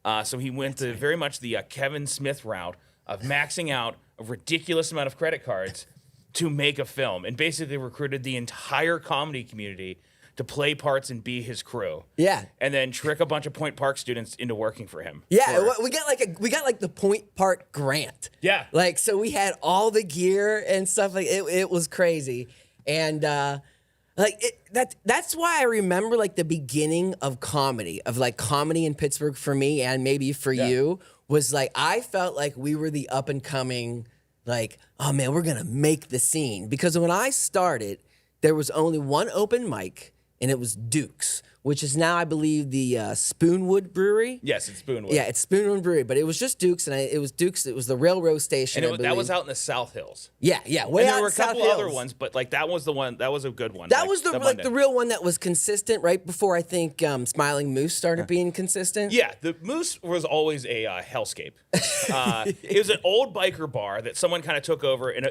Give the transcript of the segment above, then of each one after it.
So he went to very much the Kevin Smith route of maxing out a ridiculous amount of credit cards to make a film, and basically recruited the entire comedy community to play parts and be his crew. Yeah. And then trick a bunch of Point Park students into working for him. Yeah, we got like the Point Park grant. Yeah. Like, so we had all the gear and stuff like it was crazy. And that's why I remember like the beginning of comedy in Pittsburgh for me, and maybe for you, was like I felt like we were the up and coming, like, oh man, we're gonna make the scene. Because when I started, there was only one open mic, and it was Duke's, which is now, I believe, the Spoonwood Brewery. Yes, it's Spoonwood. Yeah, it's Spoonwood Brewery, but it was just Duke's, and it was Duke's. It was the railroad station. And that was out in the South Hills. Yeah, way and out there were in a couple South other Hills. ones, but like that was the one. That was a good one. That was the real one that was consistent right before I think Smiling Moose started being consistent. Yeah, the Moose was always a hellscape. It was an old biker bar that someone kind of took over, and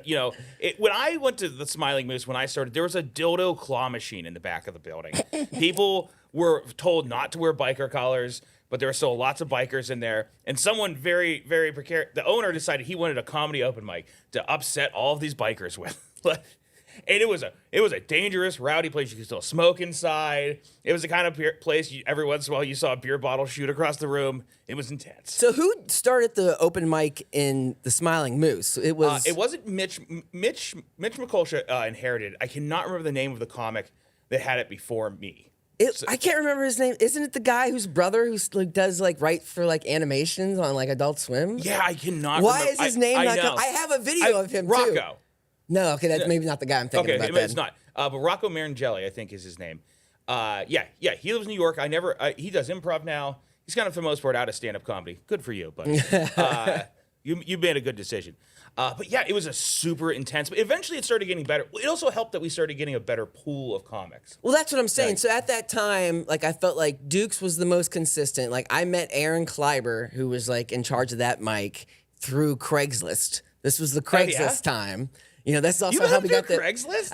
when I went to the Smiling Moose when I started, there was a dildo claw machine in the back of the building. People were told not to wear biker collars, but there were still lots of bikers in there. And someone very, very precarious, the owner decided he wanted a comedy open mic to upset all of these bikers with. And it was a dangerous, rowdy place. You could still smoke inside. It was the kind of place every once in a while you saw a beer bottle shoot across the room. It was intense. So who started the open mic in the Smiling Moose? It wasn't Mitch McCulsha inherited. I cannot remember the name of the comic that had it before me. I can't remember his name. Isn't it the guy whose brother does write for animations on Adult Swim? Yeah, I cannot. Why remember. is his name not? I have a video of him Rocco. too. No, okay, that's maybe not the guy I'm thinking about. Okay, it's not. But Rocco Marangelli, I think, is his name. Yeah, he lives in New York. He does improv now. He's kind of, for the most part, out of stand-up comedy. Good for you, but you made a good decision. But yeah, it was a super intense. But eventually, it started getting better. It also helped that we started getting a better pool of comics. Well, that's what I'm saying. Right. So at that time, I felt like Dukes was the most consistent. I met Aaron Kleiber, who was in charge of that mic, through Craigslist. This was the Craigslist time. That's also how we got the Craigslist.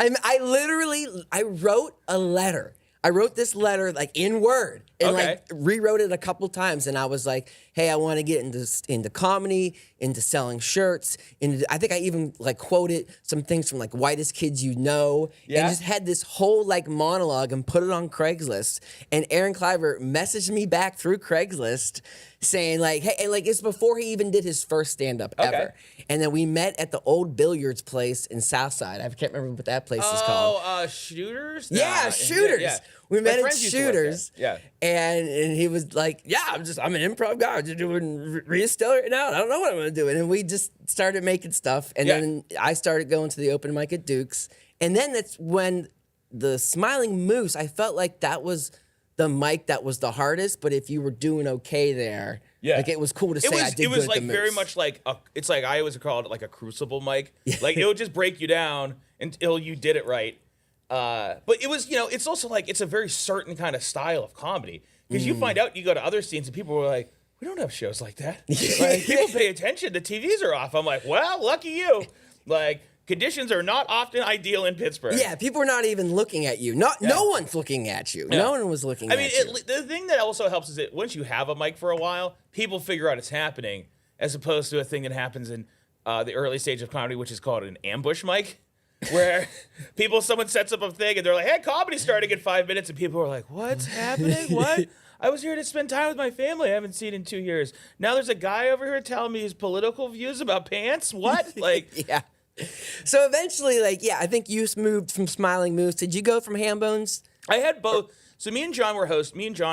I wrote a letter. I wrote this letter in Word and rewrote it a couple times, and I was like, "Hey, I want to get into comedy, into selling shirts." I think I even quoted some things from Whitest Kids You Know, and just had this whole monologue and put it on Craigslist. And Aaron Kleiber messaged me back through Craigslist saying "Hey," and it's before he even did his first stand up ever. And then we met at the old billiards place in Southside. I can't remember what that place is called. Oh, Shooters? Yeah, Shooters. Yeah. We met at Shooters. Yeah. And he was like, "Yeah, I'm an improv guy. I'm just doing Rhea Stiller right now. I don't know what I'm going to do." And we just started making stuff. And then I started going to the open mic at Duke's. And then that's when the Smiling Moose, I felt like that was the mic that was the hardest. But if you were doing okay there, it was cool to say I did good at the Moose. It was very much it's I always called it a crucible mic. It would just break you down until you did it right. But it was, it's also it's a very certain kind of style of comedy. Because you find out, you go to other scenes and people were like, "We don't have shows like that." People pay attention. The TVs are off. I'm like, well, lucky you. Conditions are not often ideal in Pittsburgh. Yeah, people are not even looking at you. No one's looking at you. No one was looking at you. The thing that also helps is that once you have a mic for a while, people figure out it's happening, as opposed to a thing that happens in the early stage of comedy, which is called an ambush mic, where someone sets up a thing and they're like, "Hey, comedy's starting in 5 minutes," and people are like, "What's happening? What? I was here to spend time with my family. I haven't seen in 2 years. Now there's a guy over here telling me his political views about pants. What?" Yeah. So eventually, I think you moved from Smiling Moose. Did you go from Hambones? I had both. So me and John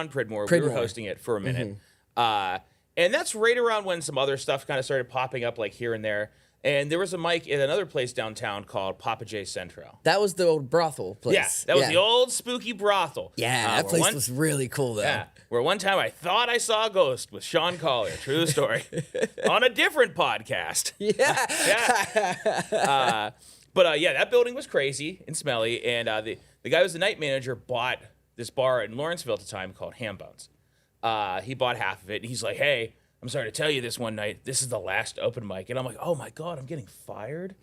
Pridmore, we were hosting it for a minute. And that's right around when some other stuff kind of started popping up here and there. And there was a mic at another place downtown called Papa J Central. That was the old brothel place. Yeah, that was the old spooky brothel. Yeah, that place was really cool, though. Yeah, where one time I thought I saw a ghost with Sean Collier. True story. On a different podcast. Yeah. But that building was crazy and smelly. And the guy who was the night manager bought this bar in Lawrenceville at the time called Hambones. He bought half of it, and he's like, "Hey, I'm sorry to tell you this one night, this is the last open mic." And I'm like, "Oh my God, I'm getting fired?"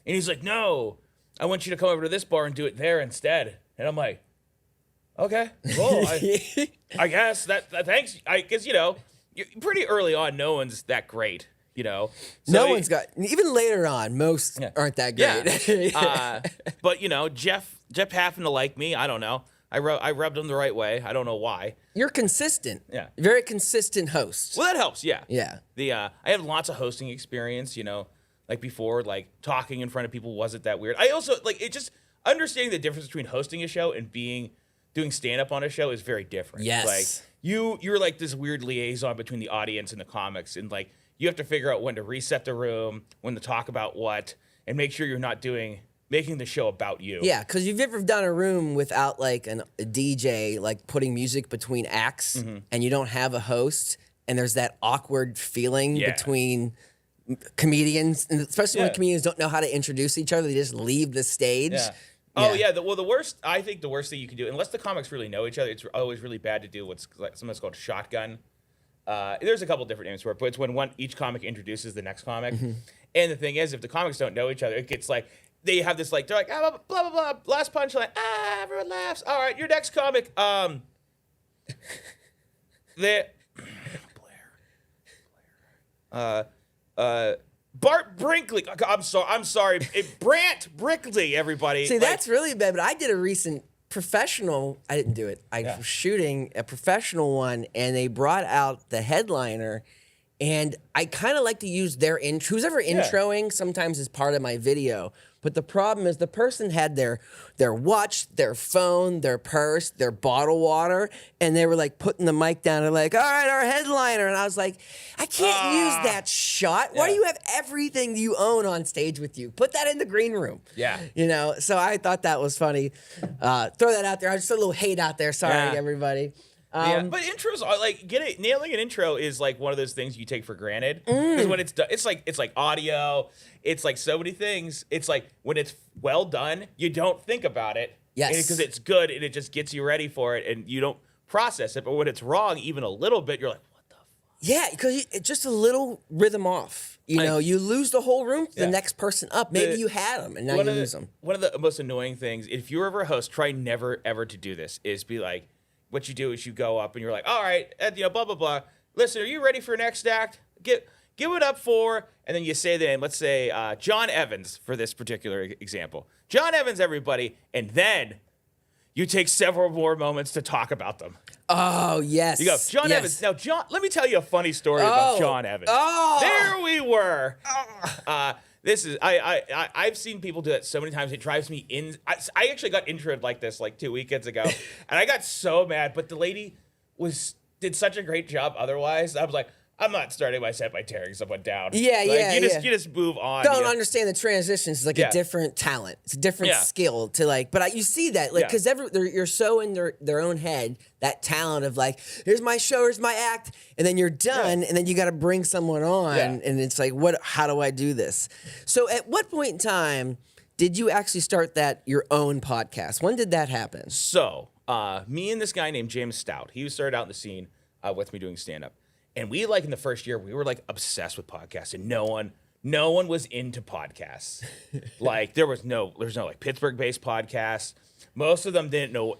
And he's like, "No, I want you to come over to this bar and do it there instead." And I'm like, "Okay, cool. I guess that thanks. I guess, pretty early on, no one's that great. So no one's got, even later on, most aren't that great. Yeah. But Jeff happened to like me. I don't know. I rubbed him the right way. I don't know why. You're consistent. Yeah. Very consistent host. Well, that helps. Yeah. Yeah. I have lots of hosting experience. Like before, like talking in front of people wasn't that weird. I also just understanding the difference between hosting a show and doing stand up on a show is very different. Yes. Like you're like this weird liaison between the audience and the comics, and like you have to figure out when to reset the room, when to talk about what, and make sure you're not making the show about you. Yeah, because you've ever done a room without like a DJ like putting music between acts, and you don't have a host, and there's that awkward feeling between comedians, and especially when comedians don't know how to introduce each other, they just leave the stage. Yeah. Oh yeah. The worst thing you can do, unless the comics really know each other, it's always really bad to do what's something's called shotgun. There's a couple different names for it, but it's when each comic introduces the next comic. And the thing is, if the comics don't know each other, it gets like they have this like they're like blah blah blah, last punchline, everyone laughs. All right, your next comic, Bart Brinkley. I'm sorry. Brant Brinkley, everybody. See, that's really bad, but I did a recent professional, I didn't do it. I was shooting a professional one, and they brought out the headliner, and I kind of like to use their who's ever introing sometimes is part of my video. But the problem is the person had their watch, their phone, their purse, their bottle water, and they were like putting the mic down and like, all right, our headliner. And I was like, I can't use that shot. Why do you have everything you own on stage with you? Put that in the green room. Yeah. So I thought that was funny. Throw that out there. I just a little hate out there. Sorry, everybody. But intros are like nailing an intro is like one of those things you take for granted because when it's done, it's like audio, it's like so many things. It's like when it's well done, you don't think about it, because it's good and it just gets you ready for it and you don't process it. But when it's wrong, even a little bit, you're like, what the fuck? Yeah, because it's just a little rhythm off. You lose the whole room to the next person up. Maybe you had them and now you lose them. One of the most annoying ththings, if you're ever a host, try never ever to do this. Is be like. What you do is you go up and you're like, all right, blah, blah, blah. Listen, are you ready for next act? Give it up for, and then you say the name. Let's say John Evans for this particular example. John Evans, everybody. And then you take several more moments to talk about them. Oh, yes. You go, John Evans. Now, John, let me tell you a funny story about John Evans. Oh. There we were. This is I've seen people do that so many times. It drives me in. I actually got introed like this like 2 weekends ago, and I got so mad. But the lady did such a great job. Otherwise, I was like, I'm not starting my set by tearing someone down. You just move on. Don't understand the transitions. It's like a different talent. It's a different skill to like. But you see that like because you're so in their own head, that talent of like, here's my show, here's my act, and then you're done, and then you got to bring someone on, and it's like, how do I do this? So at what point in time did you actually start your own podcast? When did that happen? So me and this guy named James Stout, he started out in the scene with me doing stand up. And we like in the first year, we were like obsessed with podcasts, and no one was into podcasts. Like there's no like Pittsburgh-based podcasts. Most of them didn't know.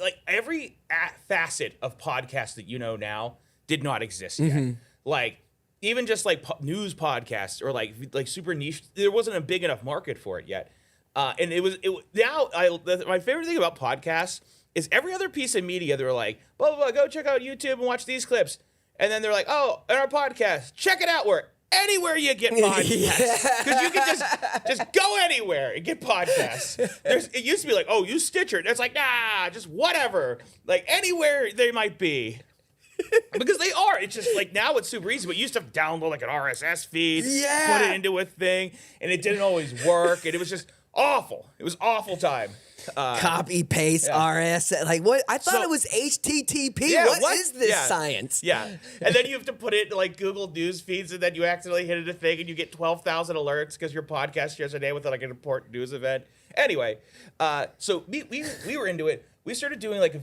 Like every facet of podcasts that you know now did not exist yet. Like even just like news podcasts or like super niche. There wasn't a big enough market for it yet. And my favorite thing about podcasts is every other piece of media. They're like, blah blah blah. Go check out YouTube and watch these clips. And then they're like, oh, and our podcast, check it out anywhere you get podcasts. Because you can just go anywhere and get podcasts. It used to be like, oh, use Stitcher. And it's like, nah, just whatever. Like anywhere they might be. Because they are. It's just like now it's super easy. But you used to download like an RSS feed, put it into a thing, and it didn't always work. And it was just awful. It was awful time. Copy, paste, RS. Like what? I thought it was HTTP. What is this science? Yeah. And then you have to put it in like Google News feeds, and then you accidentally hit a thing, and you get 12,000 alerts because your podcast shares a day with like an important news event. Anyway, so we were into it. We started doing like a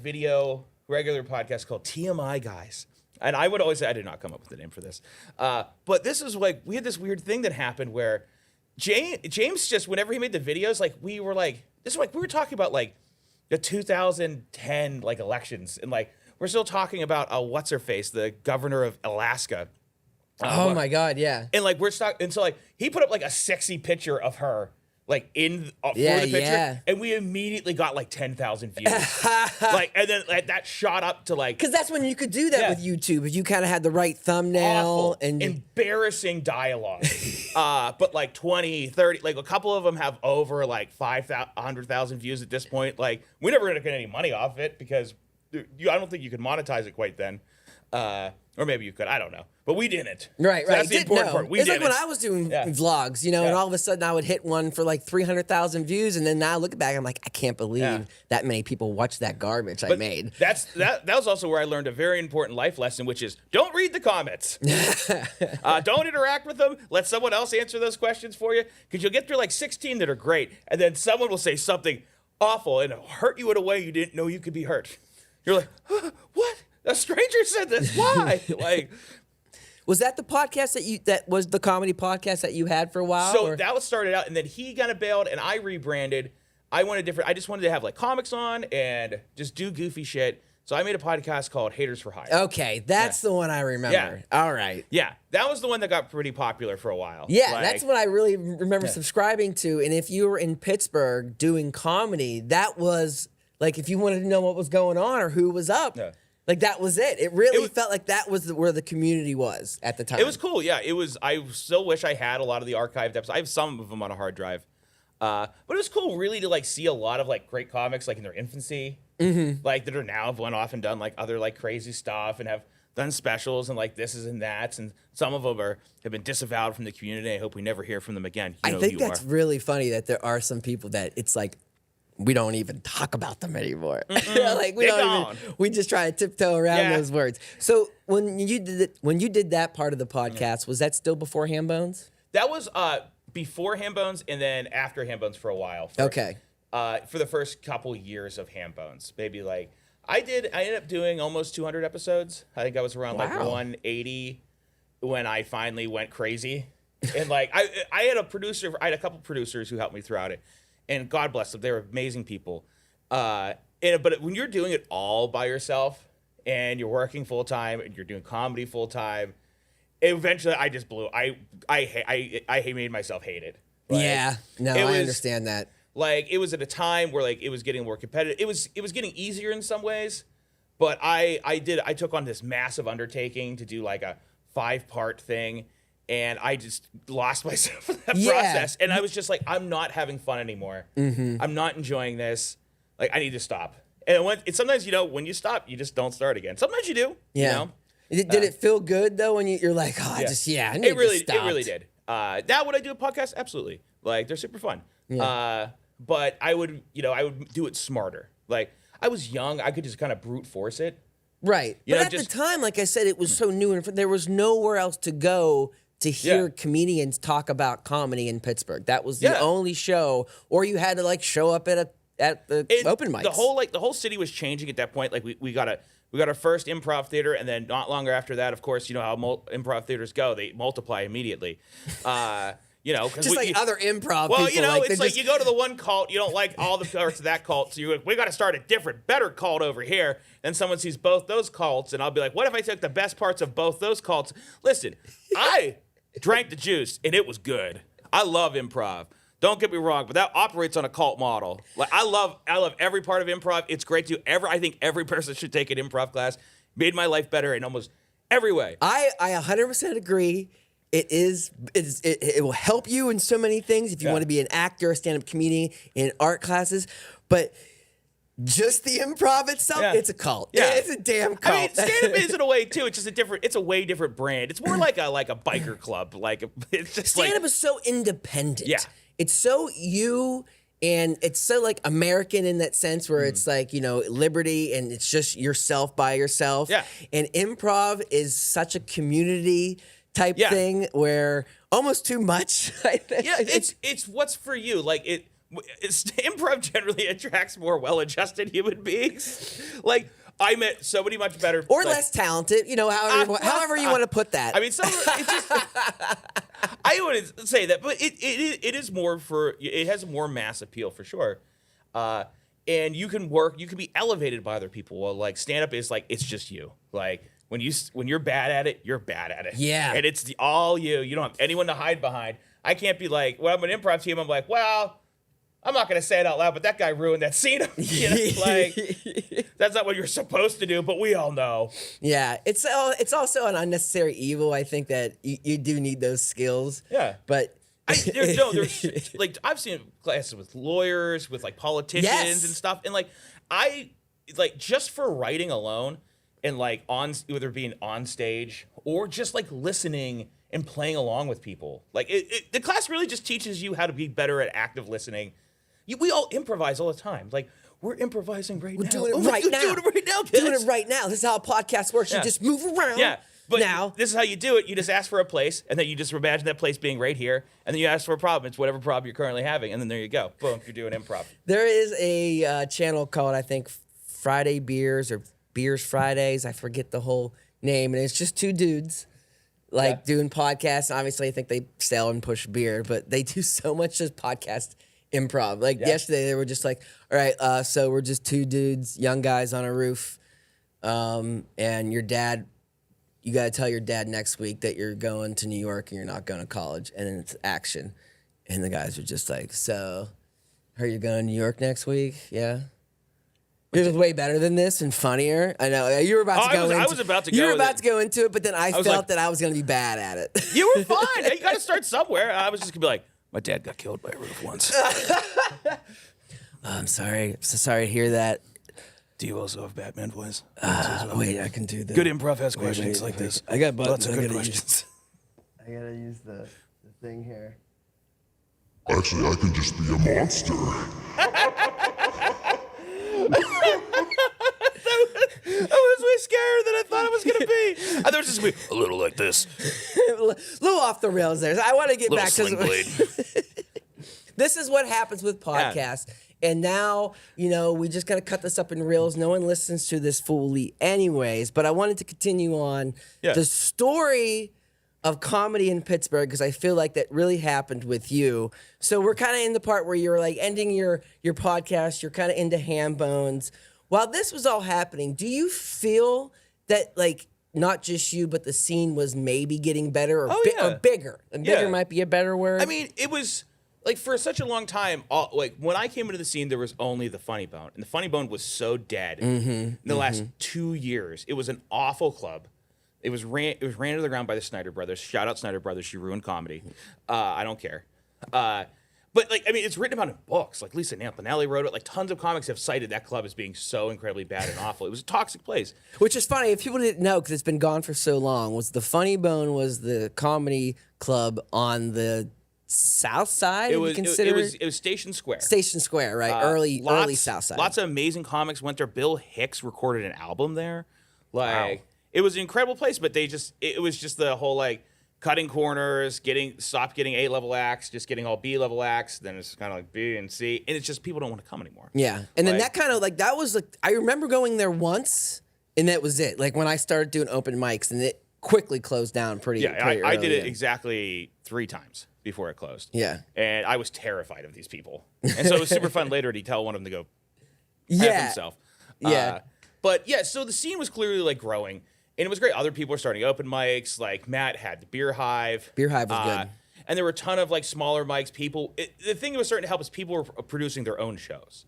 regular podcast called TMI Guys. And I would always say, I did not come up with the name for this. But this is like, we had this weird thing that happened where James just, whenever he made the videos, like we were talking about like the 2010 like elections, and like we're still talking about what's her face, the governor of Alaska. Oh my God, yeah. And like we're stuck, and so like he put up like a sexy picture of her, like for the picture, and we immediately got like 10,000 views. Like, and then like, that shot up to like, because that's when you could do that with YouTube if you kind of had the right thumbnail and embarrassing dialogue. But like 20, 30, like a couple of them have over like 100,000 views at this point. Like we're never gonna get any money off it because I don't think you could monetize it quite then. Or maybe you could, I don't know. But we didn't. Right. So that's the important part. We it's didn't. like when I was doing vlogs, and all of a sudden I would hit one for like 300,000 views, and then now I look back, I'm like, I can't believe that many people watched that garbage I made. That was also where I learned a very important life lesson, which is don't read the comments. Don't interact with them. Let someone else answer those questions for you, because you'll get through like 16 that are great, and then someone will say something awful and it'll hurt you in a way you didn't know you could be hurt. You're like, what? A stranger said this. Why? Like, was that the podcast that was the comedy podcast that you had for a while? So that was started out, and then he kind of bailed, and I rebranded. I just wanted to have like comics on and just do goofy shit. So I made a podcast called Haters for Hire. Okay, that's the one I remember. Yeah. All right. Yeah, that was the one that got pretty popular for a while. Yeah, that's what I really remember subscribing to. And if you were in Pittsburgh doing comedy, that was like if you wanted to know what was going on or who was up. Yeah. Like that was it. It really felt like that was where the community was at the time. It was cool. Yeah, it was. I still wish I had a lot of the archived episodes. I have some of them on a hard drive. But it was cool, really, to like see a lot of like great comics like in their infancy, like that are now have went off and done like other like crazy stuff and have done specials and like this is and that's, and some of them have been disavowed from the community. I hope we never hear from them again. I think that's really funny that there are some people that it's like, we don't even talk about them anymore. Like we just try to tiptoe around those words. So when you did that part of the podcast, was that still before Ham Bones? That was before Ham Bones and then after Ham Bones for a while. Okay. For the first couple years of Ham Bones, maybe like I ended up doing almost 200 episodes. I think I was around like 180 when I finally went crazy. And like I had a couple producers who helped me throughout it. And God bless them, they were amazing people. But when you're doing it all by yourself and you're working full time and you're doing comedy full time, eventually I just blew. I made myself hate it. Like, I understand that. Like it was at a time where like it was getting more competitive. It was getting easier in some ways, but I took on this massive undertaking to do like a 5-part thing. And I just lost myself in that process. And I was just like, I'm not having fun anymore. I'm not enjoying this. Like, I need to stop. And sometimes, when you stop, you just don't start again. Sometimes you do. Yeah. Did it feel good, though, when you're like, I need to stop? It really did. Now, would I do a podcast? Absolutely. Like, they're super fun. Yeah. But I would do it smarter. Like, I was young. I could just kind of brute force it. Right. But at the time, like I said, it was so new. And there was nowhere else to go to hear comedians talk about comedy in Pittsburgh. That was the only show, or you had to like show up at the open mics. The whole city was changing at that point. Like we got our first improv theater, and then not longer after that, of course, you know how improv theaters go. They multiply immediately. Cause just other improv well, people. It's like you go to the one cult, you don't like all the parts of that cult, so you're like, we got to start a different, better cult over here. Then someone sees both those cults, and I'll be like, what if I took the best parts of both those cults? Listen, I drank the juice, and it was good. I love improv. Don't get me wrong, but that operates on a cult model. Like I love every part of improv. It's great to I think every person should take an improv class. Made my life better in almost every way. I 100% agree. It will help you in so many things if you want to be an actor, a stand-up comedian, in art classes, but just the improv itself, it's a cult. Yeah. It's a damn cult. I mean, stand-up is in a way too. It's just it's a way different brand. It's more like a biker club. Like it's just stand-up is so independent. Yeah. It's so you, and it's so like American in that sense where it's like, liberty, and it's just yourself by yourself. Yeah. And improv is such a community type thing where almost too much, I think. Yeah, it's what's for you. Like improv generally attracts more well-adjusted human beings. Like I met somebody much better, or less talented. However you want to put that. I mean, I wouldn't say that, but it is more it has more mass appeal for sure. and you can be elevated by other people. Well, like stand up is like it's just you. Like when you're bad at it, you're bad at it. Yeah. And it's all you. You don't have anyone to hide behind. I can't be like, when I'm an improv team, I'm like, well, I'm not gonna say it out loud, but that guy ruined that scene. You know, like that's not what you're supposed to do, but we all know. Yeah, it's also an unnecessary evil. I think that you do need those skills. Yeah, but there's like I've seen classes with lawyers, with like politicians Yes. and stuff, and like I like just for writing alone and like on either being on stage or just like listening and playing along with people. Like the class really just teaches you how to be better at active listening. We all improvise all the time. Like we're improvising right now. Doing it right now. Doing it right now. Doing kids. it right now. This is how a podcast works. Yeah. You just move around. Yeah. But now this is how you do it. You just ask for a place, and then you just imagine that place being right here, and then you ask for a problem. It's whatever problem you're currently having, and then there you go. Boom, you're doing improv. there is a channel called, I think, Friday Beers or Beers Fridays. I forget the whole name, and it's just two dudes doing podcasts. Obviously, I think they sell and push beer, but they do so much just podcast improv. Like yesterday, they were just like, all right, so we're just two dudes, young guys on a roof, and your dad, you got to tell your dad next week that you're going to New York and you're not going to college, and then it's action. And the guys are just like, so, are you going to New York next week? Yeah. It was way better than this and funnier. I know you were about to go. I was about to go. You were about to go into it, but then I felt like, that I was going to be bad at it. You were fine. You got to start somewhere. I was just gonna be like, my dad got killed by a roof once. I'm sorry. I'm so sorry to hear that. Do you also have Batman voice? Wait, I can do that. Good improv has questions like this. I got Lots buttons. of I good gotta questions. I gotta use the thing here. Actually, I can just be a monster. That was way scarier than I thought it was gonna be. I thought it was just gonna be a little like this. A little off the rails there. So I want to get Little back sling blade. This is what happens with podcasts. And now, we just got to cut this up in reels. No one listens to this fully anyways. But I wanted to continue on the story of comedy in Pittsburgh because I feel like that really happened with you. So we're kind of in the part where you're like ending your podcast. You're kind of into ham bones. While this was all happening, do you feel that like not just you, but the scene was maybe getting better or bigger? And bigger might be a better word. I mean, it was like for such a long time. Like when I came into the scene, there was only the Funny Bone, and the Funny Bone was so dead in the last 2 years. It was an awful club. It was ran to the ground by the Snyder brothers. Shout out Snyder brothers. You ruined comedy. I don't care. But like, I mean, it's written about in books. Like Lisa Lampanelli wrote it. Like tons of comics have cited that club as being so incredibly bad and awful. It was a toxic place. Which is funny. If people didn't know, because it's been gone for so long, was the Funny Bone was the comedy club on the South Side? It was Station Square. Station Square, right? Early South Side. Lots of amazing comics went there. Bill Hicks recorded an album there. Like it was an incredible place, but it was just the whole like cutting corners, stop getting A-level acts, just getting all B-level acts. Then it's kind of like B and C, and it's just people don't want to come anymore. Yeah, and then that kind of like that was like I remember going there once, and that was it. Like when I started doing open mics, and it quickly closed down pretty. I did it exactly 3 times before it closed. Yeah, and I was terrified of these people, and so it was super fun later to tell one of them to go F himself. But yeah, so the scene was clearly like growing. And it was great. Other people were starting open mics. Like Matt had the Beer Hive. Beer Hive was good. And there were a ton of like smaller mics. The thing that was starting to help is people were producing their own shows.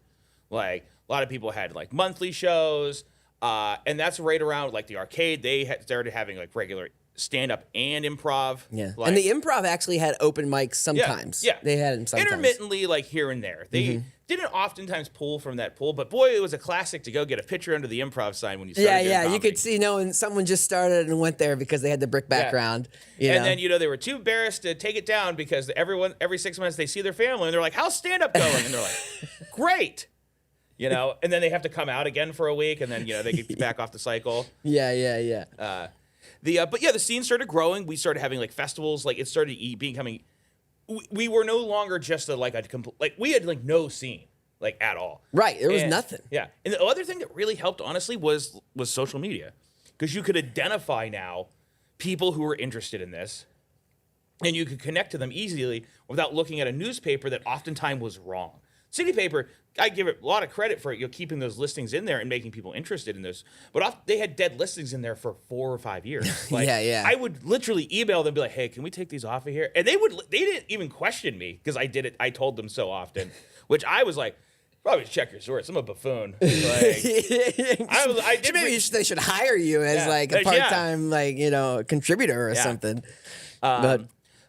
Like a lot of people had like monthly shows. And that's right around like the arcade. They had started having like regular stand-up and improv. Yeah. Like, and the improv actually had open mics sometimes. Yeah. They had them sometimes. Intermittently, like here and there. They didn't oftentimes pull from that pool, but boy, it was a classic to go get a picture under the improv sign when you started doing comedy. You could see, and someone just started and went there because they had the brick background. And then, they were too embarrassed to take it down because every 6 months they see their family and they're like, how's stand-up going? And they're like, great. And then they have to come out again for a week and then, they get back off the cycle. Yeah. But the scene started growing. We started having like festivals. Like it started becoming. We were no longer just we had like no scene like at all. Right, there was nothing. Yeah, and the other thing that really helped honestly was social media, because you could identify now people who were interested in this, and you could connect to them easily without looking at a newspaper that oftentimes was wrong. City Paper, I give it a lot of credit for keeping those listings in there and making people interested in this. But they had dead listings in there for 4 or 5 years. Like, Yeah. I would literally email them and be like, hey, can we take these off of here? And they didn't even question me because I did it. I told them so often, which I was like, probably check your source. I'm a buffoon. Like, Maybe they should hire you as like a part-time contributor or something.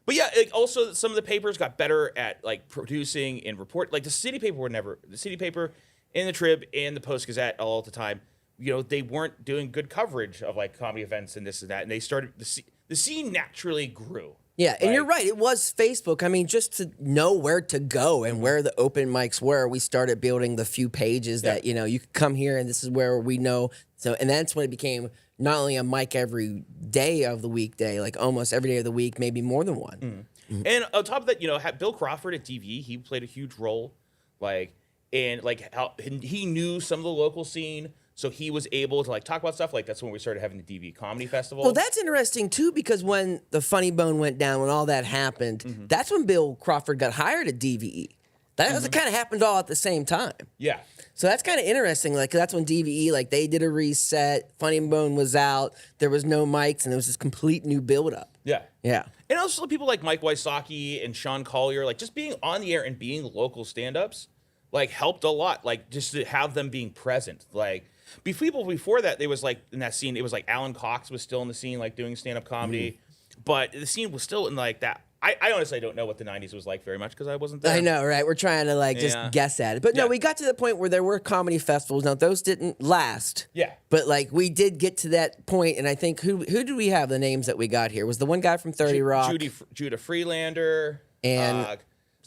But yeah, like, also some of the papers got better at like producing and report. Like the City Paper and the Trib and the Post Gazette all the time. They weren't doing good coverage of like comedy events and this and that. And they started the scene naturally grew. Yeah, and you're right. It was Facebook. I mean, just to know where to go and where the open mics were, we started building the few pages that, you could come here and this is where we know. So, and that's when it became not only a mic every day of the weekday, like almost every day of the week, maybe more than one. And on top of that, Bill Crawford at DV, he played a huge role, how he knew some of the local scene. So he was able to like talk about stuff like that's when we started having the DV Comedy Festival. Well, that's interesting too because when the Funny Bone went down, when all that happened, that's when Bill Crawford got hired at DVE. That kind of happened all at the same time. Yeah. So that's kind of interesting. Like that's when DVE they did a reset. Funny Bone was out. There was no mics, and there was this complete new buildup. Yeah. Yeah. And also people like Mike Wysocki and Sean Collier, like just being on the air and being local stand-ups, like helped a lot. Like just to have them being present, like. Before that, there was like in that scene, it was like Alan Cox was still in the scene, like doing stand-up comedy, but the scene was still in like that. I honestly don't know what the 90s was like very much because I wasn't there. I know, right? We're trying to just guess at it. But no, we got to the point where there were comedy festivals. Now, those didn't last. Yeah. But like we did get to that point, and I think who do we have the names that we got here? Was the one guy from 30 Rock? Judah Freelander. And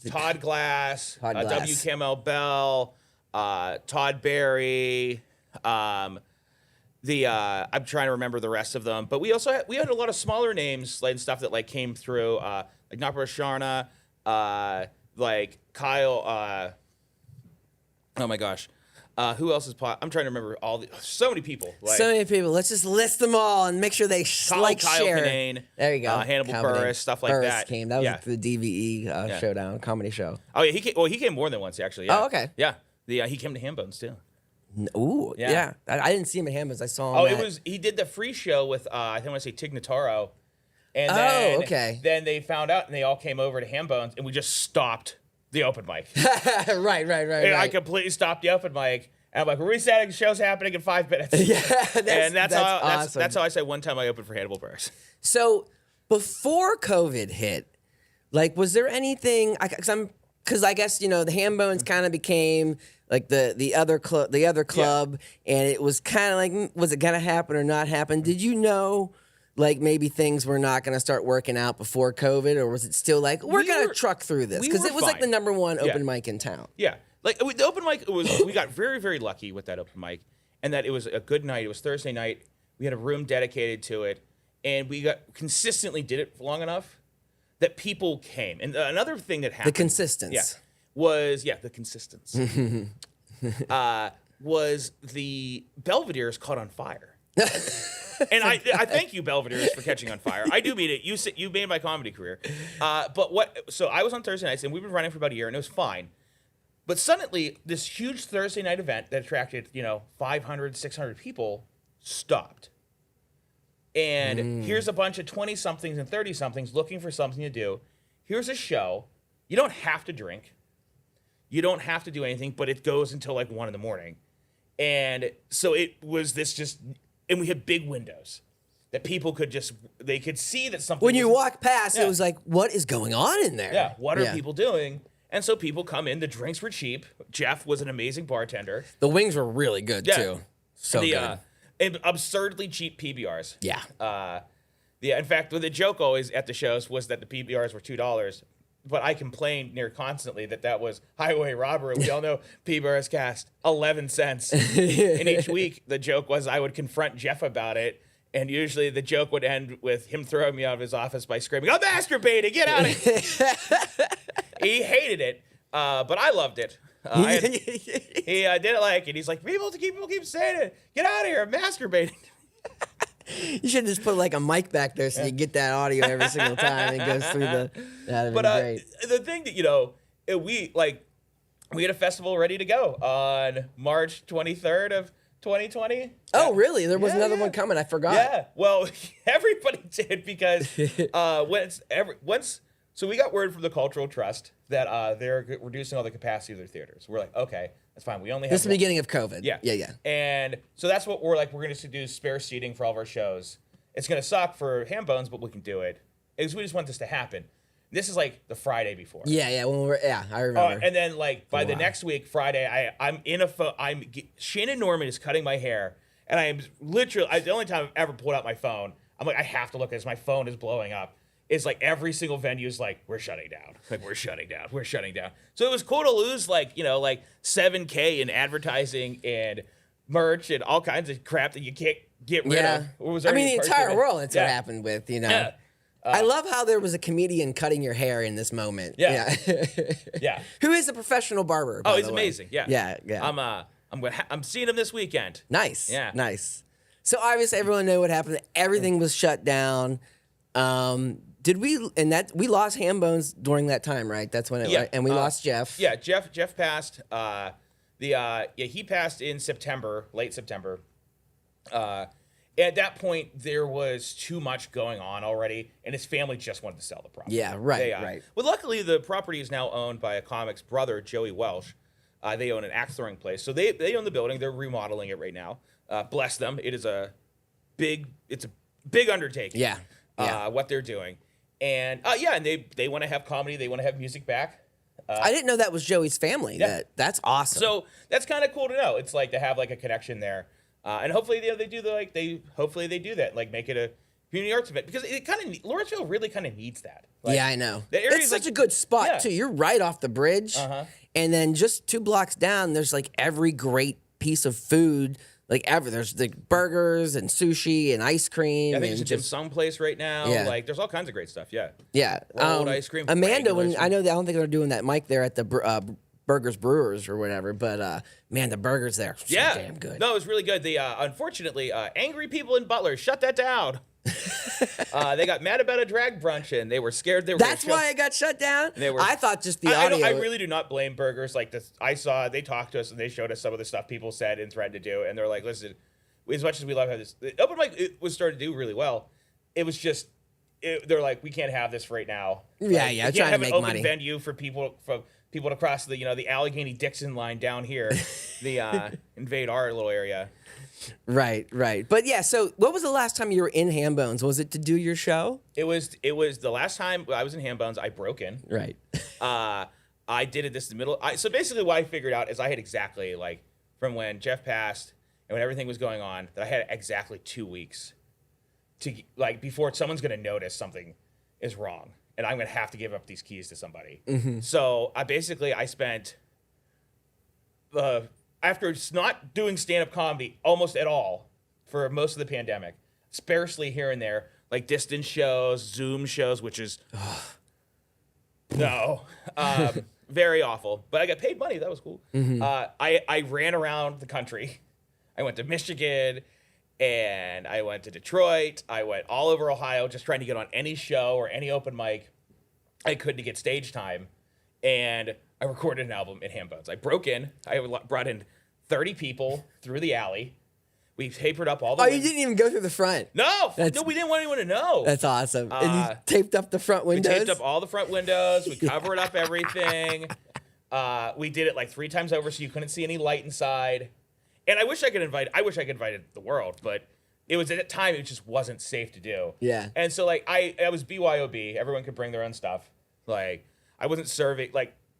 Todd Glass. Glass. W. Kamel Bell. Todd Barry. I'm trying to remember the rest of them, but we also had a lot of smaller names and stuff that like came through, like Napa Sharna, like Kyle. Oh my gosh, who else is? I'm trying to remember so many people. Like, so many people. Let's just list them all and make sure they Kyle share. Kinane, there you go. Hannibal Buress, stuff like Buress that. Came. That was the DVE showdown comedy show. Oh yeah, he came more than once actually. Yeah. Oh okay. Yeah, he came to Hambones too. Ooh, yeah. I didn't see him at Hammonds. I saw him. He did the free show with I think I want to say Tig Notaro. And then they found out and they all came over to Hambones and we just stopped the open mic. right. I completely stopped the open mic. And I'm like, we're resetting, the show's happening in 5 minutes. That's awesome. That's how I said one time I opened for Hannibal Buress. So before COVID hit, like was there anything because I guess the Hambones kind of became like the other club, and it was kind of like, was it gonna happen or not happen? Did you know, like maybe things were not gonna start working out before COVID, or was it still like we're gonna truck through this because it was like the #1 open mic in town? Yeah, like the open mic we got very very lucky with that open mic, and that it was a good night. It was Thursday night. We had a room dedicated to it, and we consistently did it for long enough that people came. And another thing that happened, the consistence. Was the consistence was the Belvedere's caught on fire, and I thank you Belvedere's for catching on fire. I do mean it. You made my comedy career, but what? So I was on Thursday nights and we've been running for about a year and it was fine, but suddenly this huge Thursday night event that attracted 500, 600 people stopped, and here's a bunch of 20-somethings and 30-somethings looking for something to do. Here's a show. You don't have to drink. You don't have to do anything, but it goes until like 1 a.m. And so it was and we had big windows that people could they could see that something. When you walk past, it was like, what is going on in there? Yeah, what are people doing? And so people come in, the drinks were cheap. Jeff was an amazing bartender. The wings were really good too. So good. And absurdly cheap PBRs. Yeah. In fact, the joke always at the shows was that the PBRs were $2. But I complained near constantly that was highway robbery. We all know PBRs cost 11 cents. And each week, the joke was I would confront Jeff about it. And usually the joke would end with him throwing me out of his office by screaming, I'm masturbating, get out of here. He hated it, but I loved it. He didn't like it. He's like, people keep saying it. Get out of here, I'm masturbating. You should just put like a mic back there so you get that audio every single time it goes through that'd be great. The thing that, we like, we had a festival ready to go on March 23rd of 2020. Oh, really? There was another yeah. one coming. I forgot. Yeah. Well, everybody did because so we got word from the Cultural Trust that they're reducing all the capacity of their theaters. We're like, okay, that's fine. We only have This is the beginning of COVID. Yeah. Yeah. And so that's what we're like. We're going to do spare seating for all of our shows. It's going to suck for Ham Bones, but we can do it. Because we just want this to happen. This is like the Friday before. Yeah. I remember. And then like by the next week, Friday, I'm in a phone. Shannon Norman is cutting my hair, and I am literally the only time I've ever pulled out my phone. I'm like, I have to look at this. My phone is blowing up. It's like every single venue is like, we're shutting down. Like we're shutting down. So it was cool to lose like $7K in advertising and merch and all kinds of crap that you can't get rid of. The entire world. That's what happened with Yeah. I love how there was a comedian cutting your hair in this moment. Yeah. Yeah. Who is a professional barber? By Oh, he's the way. amazing. Yeah. Yeah. I'm seeing him this weekend. Nice. Yeah. Nice. So obviously everyone knew what happened. Everything was shut down. We lost Ham Bones during that time, right? That's when right? And we lost Jeff. Yeah, Jeff passed. He passed in September, late September. At that point, there was too much going on already, and his family just wanted to sell the property. Yeah, right. Well, luckily, the property is now owned by a comic's brother, Joey Welsh. They own an axe throwing place, so they own the building. They're remodeling it right now. Bless them. It's a big undertaking. Yeah. What they're doing, and and they want to have comedy. They want to have music back. I didn't know that was Joey's family. Yeah. That's awesome. So that's kind of cool to know. It's like to have like a connection there. And hopefully they do that, like make it a community arts event, because it kind of Lawrenceville really kind of needs that. Like, yeah, I know. The area It's such a good spot too. You're right off the bridge, and then just 2 blocks down, there's like every great piece of food. Like there's the burgers and sushi and ice cream. I think there's and a dim sum place right now. Yeah. Like there's all kinds of great stuff. Yeah. Yeah. Rolled ice cream. Amanda, I know. don't think they're doing that mic there at the Burgers Brewers or whatever, but man, the burgers there, so damn good. No, it was really good. Unfortunately, angry people in Butler shut that down. They got mad about a drag brunch and they were scared. That's why it got shut down. I thought just the audio. I really do not blame burgers. Like this, they talked to us and they showed us some of the stuff people said and threatened to do, and they're like, listen, as much as we love how this the open mic it was starting to do really well, it was just they're like, we can't have this right now. Yeah, we trying can't have to an make open money. venue for people to cross the Allegheny Dixon line down here, invade our little area. Right. But yeah, so what was the last time you were in Ham Bones? Was it to do your show? It was the last time I was in Ham Bones. I broke in. Right. I did it in the middle. So basically, what I figured out is I had exactly from when Jeff passed and when everything was going on, that I had exactly 2 weeks to before someone's going to notice something is wrong, and I'm going to have to give up these keys to somebody. Mm-hmm. So I spent after not doing stand-up comedy almost at all for most of the pandemic, sparsely here and there, like distance shows, Zoom shows, which is very awful. But I got paid money. That was cool. Mm-hmm. I ran around the country. I went to Michigan, and I went to Detroit. I went all over Ohio just trying to get on any show or any open mic I could to get stage time. And I recorded an album in Ham Bones. I broke in. I brought in 30 people through the alley. We tapered up all the you didn't even go through the front. No, we didn't want anyone to know. That's awesome. And you taped up the front windows? We taped up all the front windows. We covered up everything. We did it 3 times over so you couldn't see any light inside. And I wish I could invite the world, but it was at that time it just wasn't safe to do. Yeah. And so I was BYOB. Everyone could bring their own stuff. I wasn't serving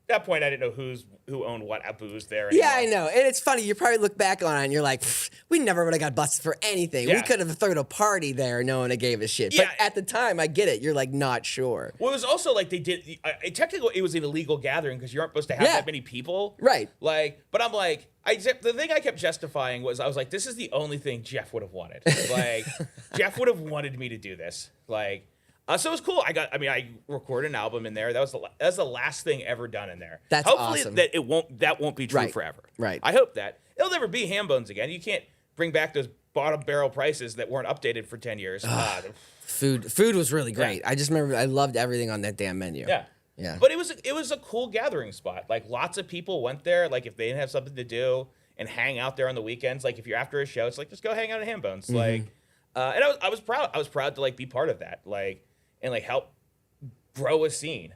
at that point, I didn't know who owned what booze there anymore. Yeah, I know. And it's funny. You probably look back on it and you're like, we never would have got busted for anything. Yeah. We could have thrown a party there. No one gave a shit. Yeah. But at the time, I get it. You're not sure. Well, it was also they did. Technically, it was an illegal gathering because you aren't supposed to have that many people. Right. But I'm the thing I kept justifying was I was like, this is the only thing Jeff would have wanted. Jeff would have wanted me to do this. So it was cool. I recorded an album in there. That was the last thing ever done in there. That's Hopefully awesome. that won't be true forever. Right. I hope that it'll never be Ham Bones again. You can't bring back those bottom barrel prices that weren't updated for 10 years. Food was really great. Yeah. I just remember I loved everything on that damn menu. Yeah. Yeah. But it was a cool gathering spot. Like lots of people went there. Like if they didn't have something to do and hang out there on the weekends. Like if you're after a show, it's like just go hang out at Hambones. Like, and I was proud. I was proud to like be part of that. Like and like help grow a scene.